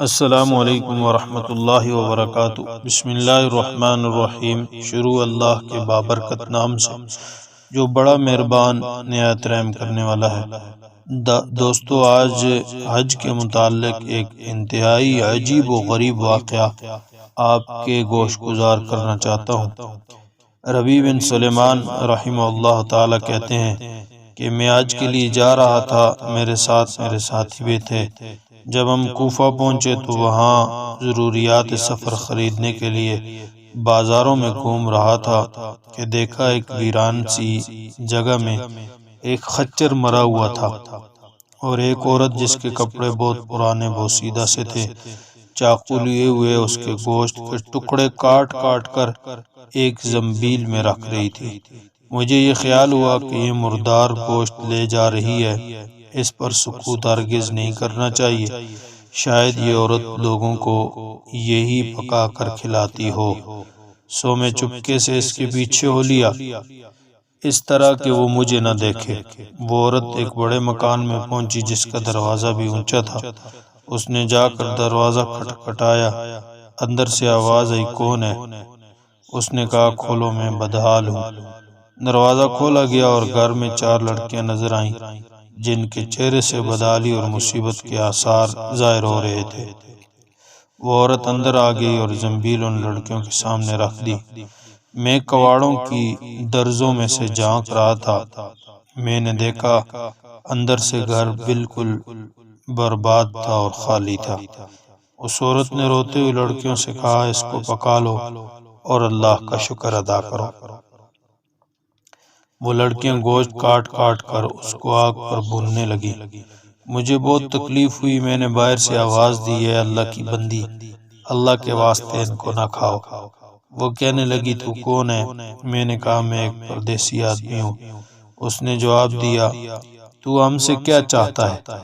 السلام علیکم ورحمۃ اللہ وبرکاتہ۔ بسم اللہ الرحمن الرحیم۔ شروع اللہ کے بابرکت نام سے جو بڑا مہربان نہایت رحم کرنے والا ہے۔ دوستو، آج حج کے متعلق ایک انتہائی عجیب و غریب واقعہ آپ کے گوش گزار کرنا چاہتا ہوں۔ ربیع بن سلیمان رحمہ اللہ تعالی کہتے ہیں کہ میں حج کے لیے جا رہا تھا، میرے ساتھ میرے ساتھی بھی تھے۔ جب ہم کوفہ پہنچے تو وہاں ضروریات سفر خریدنے کے لیے بازاروں میں گھوم رہا تھا کہ دیکھا ایک ویران سی جگہ میں ایک خچر مرا ہوا تھا اور ایک عورت جس کے کپڑے بہت پرانے بوسیدہ سے تھے، چاقو لیے ہوئے اس کے گوشت کے ٹکڑے کاٹ کاٹ کر ایک زنبیل میں رکھ رہی تھی۔ مجھے یہ خیال ہوا کہ یہ مردار گوشت لے جا رہی ہے، اس پر سکوت ہرگز نہیں کرنا چاہیے، شاید یہ عورت لوگوں کو یہی پکا کر کھلاتی ہو۔ سو میں چپکے سے اس کے پیچھے ہو لیا، اس طرح کہ وہ مجھے نہ دیکھے۔ وہ عورت ایک بڑے مکان میں پہنچی جس کا دروازہ بھی اونچا تھا۔ اس نے جا کر دروازہ کھٹکھٹایا، اندر سے آواز آئی، کون ہے؟ اس نے کہا، کھولو، میں بدحال ہوں۔ دروازہ کھولا گیا اور گھر میں 4 لڑکیاں نظر آئیں جن کے چہرے سے بدحالی اور مصیبت کے آثار ظاہر ہو رہے تھے۔ وہ عورت اندر آ گئی اور زنبیل ان لڑکیوں کے سامنے رکھ دی۔ میں کواڑوں کی درزوں میں سے جھانک رہا تھا۔ میں نے دیکھا اندر سے گھر بالکل برباد تھا اور خالی تھا۔ اس عورت نے روتے ہوئے لڑکیوں سے کہا، اس کو پکا لو اور اللہ کا شکر ادا کرو۔ وہ لڑکیاں گوشت کاٹ کاٹ کر اس کو آگ پر بھوننے لگی۔ مجھے بہت تکلیف ہوئی۔ میں نے باہر سے آواز دی، اے اللہ کی بندی، اللہ کے واسطے ان کو نہ کھاؤ۔ وہ کہنے لگی، تو کون ہے؟ میں نے کہا، میں ایک پردیسی آدمی ہوں۔ اس نے جواب دیا، تو ہم سے کیا چاہتا ہے؟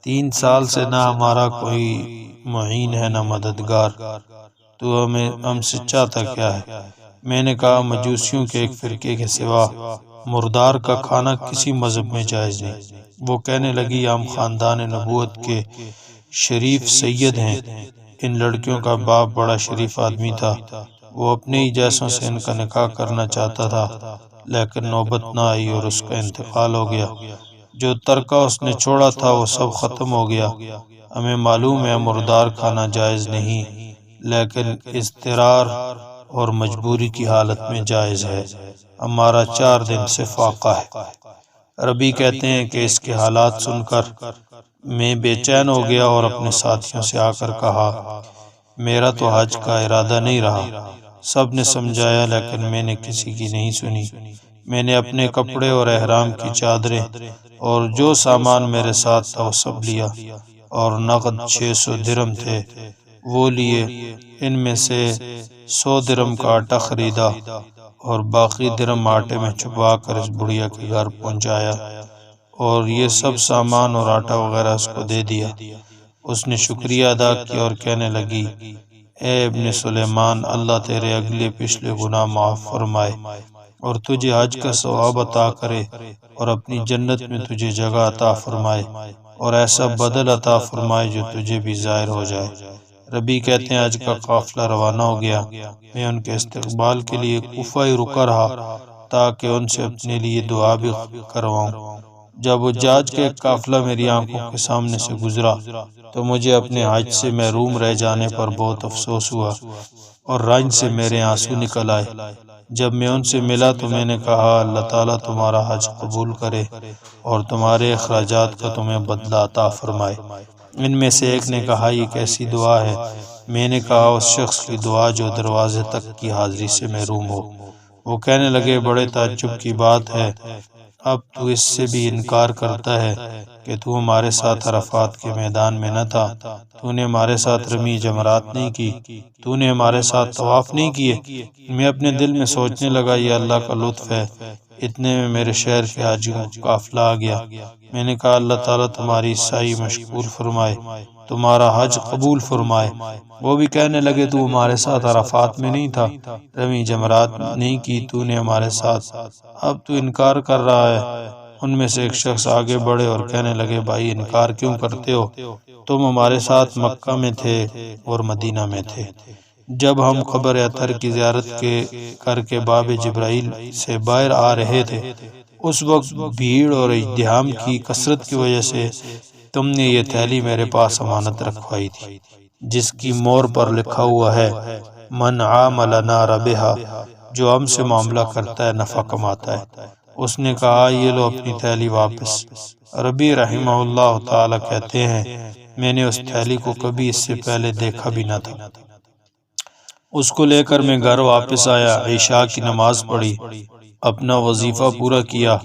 3 سال سے نہ ہمارا کوئی معین ہے نہ مددگار، تو ہم سے چاہتا کیا ہے؟ میں نے کہا، مجوسیوں کے ایک فرقے کے سوا مردار کا کھانا کسی مذہب میں جائز نہیں۔ وہ کہنے لگی، ہم خاندان نبوت کے شریف سید ہیں۔ ان لڑکیوں کا باپ بڑا شریف آدمی تھا، وہ اپنے ہی جیسوں سے ان کا نکاح کرنا چاہتا تھا، لیکن نوبت نہ آئی اور اس کا انتقال ہو گیا۔ جو ترکہ اس نے چھوڑا تھا وہ سب ختم ہو گیا۔ ہمیں معلوم ہے مردار کھانا جائز نہیں، لیکن اضطرار اور مجبوری کی حالت میں جائز ہے۔ ہمارا 4 دن سے فاقہ ہے۔ ربیع کہتے ہیں کہ اس کے حالات سن کر میں بے چین ہو گیا اور اپنے ساتھیوں سے آ کر کہا، میرا تو حج کا ارادہ نہیں رہا۔ سب نے سمجھایا لیکن میں نے کسی کی نہیں سنی۔ میں نے اپنے کپڑے اور احرام کی چادریں اور جو سامان میرے ساتھ تھا وہ سب لیا اور نقد 600 درہم تھے وہ لیے۔ ان میں سے 100 درہم کا آٹا خریدا اور باقی درہم آٹے میں چھپا کر اس بڑھیا کے گھر پہنچایا اور یہ سب سامان اور آٹا وغیرہ اس کو دے دیا۔ اس نے شکریہ ادا کیا اور کہنے لگی، اے ابن سلیمان، اللہ تیرے اگلے پچھلے گناہ معاف فرمائے اور تجھے حج کا ثواب عطا کرے اور اپنی جنت میں تجھے جگہ عطا فرمائے اور ایسا بدل عطا فرمائے جو تجھے بھی ظاہر ہو جائے۔ ربیع کہتے ہیں حج کا قافلہ روانہ ہو گیا۔ میں ان کے استقبال کے لیے کوفہ ہی رکا رہا تاکہ ان سے اپنے لیے دعا بھی کرواؤں۔ جب حجاج کا ایک قافلہ میری آنکھوں کے سامنے سے گزرا تو مجھے اپنے حج سے محروم رہ جانے پر بہت افسوس ہوا اور رنج سے میرے آنسو نکل آئے۔ جب میں ان سے ملا تو میں نے کہا، اللہ تعالیٰ تمہارا حج قبول کرے اور تمہارے اخراجات کا تمہیں بدلہ عطا فرمائے۔ ان میں سے ایک نے کہا، یہ کیسی دعا ہے؟ میں نے کہا، اس شخص کی دعا جو دروازے تک کی حاضری سے محروم ہو۔ وہ کہنے لگے، بڑے تعجب کی بات ہے، اب تو اس سے بھی انکار کرتا ہے کہ تو ہمارے ساتھ عرفات کے میدان میں نہ تھا، تو نے ہمارے ساتھ رمی جمرات نہیں کی، تو نے ہمارے ساتھ طواف نہیں کیے۔ میں اپنے دل میں سوچنے لگا، یہ اللہ کا لطف ہے، اتنے میں میرے شہر کے حاجیوں کا قافلہ آ گیا۔ میں نے کہا، اللہ تعالیٰ تمہاری سعی مشکور فرمائے، تمہارا حج قبول فرمائے۔ وہ بھی کہنے لگے، تو ہمارے ساتھ عرفات میں نہیں تھا، رمی جمرات نہیں کی، تو نے ہمارے ساتھ، اب تو انکار کر رہا ہے۔ ان میں سے ایک شخص آگے بڑھے اور کہنے لگے، بھائی انکار کیوں کرتے ہو؟ تم ہمارے ساتھ مکہ میں تھے اور مدینہ میں تھے۔ جب ہم قبر اطہر کی زیارت کر کے باب جبرائیل سے باہر آ رہے تھے، اس وقت بھیڑ اور ازدحام کی کثرت کی وجہ سے تم نے یہ تھیلی میرے پاس امانت رکھوائی تھی، جس کی مور پر لکھا ہوا ہے من عاملنا ربحا، جو ہم سے معاملہ کرتا ہے نفع کماتا ہے۔ اس نے کہا یہ لو اپنی تھیلی واپس۔ ربی رحمہ اللہ تعالی کہتے ہیں میں نے اس تھیلی کو کبھی اس سے پہلے دیکھا بھی نہ تھا۔ اس کو لے کر میں گھر واپس آیا، عشاء کی نماز پڑھی، اپنا وظیفہ پورا کیا،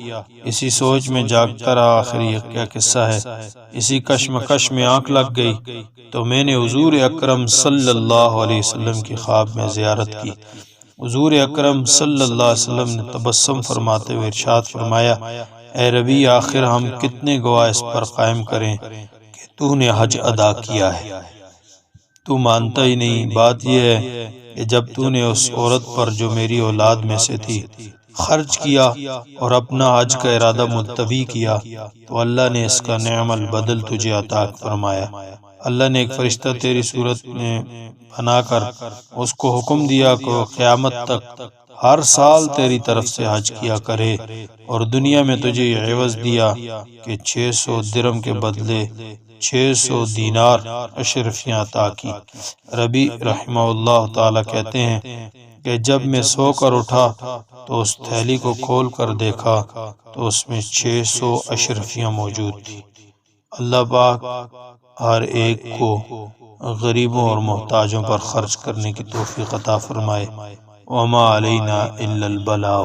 اسی سوچ میں جاگتا رہا آخر یہ کیا قصہ ہے۔ اسی کشمکش میں آنکھ لگ گئی تو میں نے حضور اکرم صلی اللہ علیہ وسلم کی خواب میں زیارت کی۔ حضور اکرم صلی اللہ علیہ وسلم نے تبسم فرماتے ہوئے ارشاد فرمایا اے ربی، آخر ہم کتنے گواہ اس پر قائم کریں کہ تو نے حج ادا کیا ہے؟ تو مانتا ہی نہیں۔ بات یہ ہے کہ جب تو نے اس عورت پر جو میری اولاد میں سے تھی خرچ کیا اور اپنا حج کا ارادہ ملتوی کیا تو اللہ نے اس کا نعم البدل تجھے عطا فرمایا۔ اللہ نے ایک فرشتہ تیری صورت میں بنا کر اس کو حکم دیا کہ وہ قیامت تک ہر سال تیری طرف سے حج کیا کرے، اور دنیا میں تجھے یہ عوض دیا کہ 600 درہم کے بدلے 600 دینار اشرفیاں عطا کی۔ ربی رحمہ اللہ تعالی کہتے ہیں کہ جب میں سو کر اٹھا تو اس تھیلی کو کھول کر دیکھا تو اس میں 600 اشرفیاں موجود تھی۔ اللہ پاک ہر ایک کو غریبوں اور محتاجوں پر خرچ کرنے کی توفیق عطا فرمائے۔ وما علینا الا البلاغ۔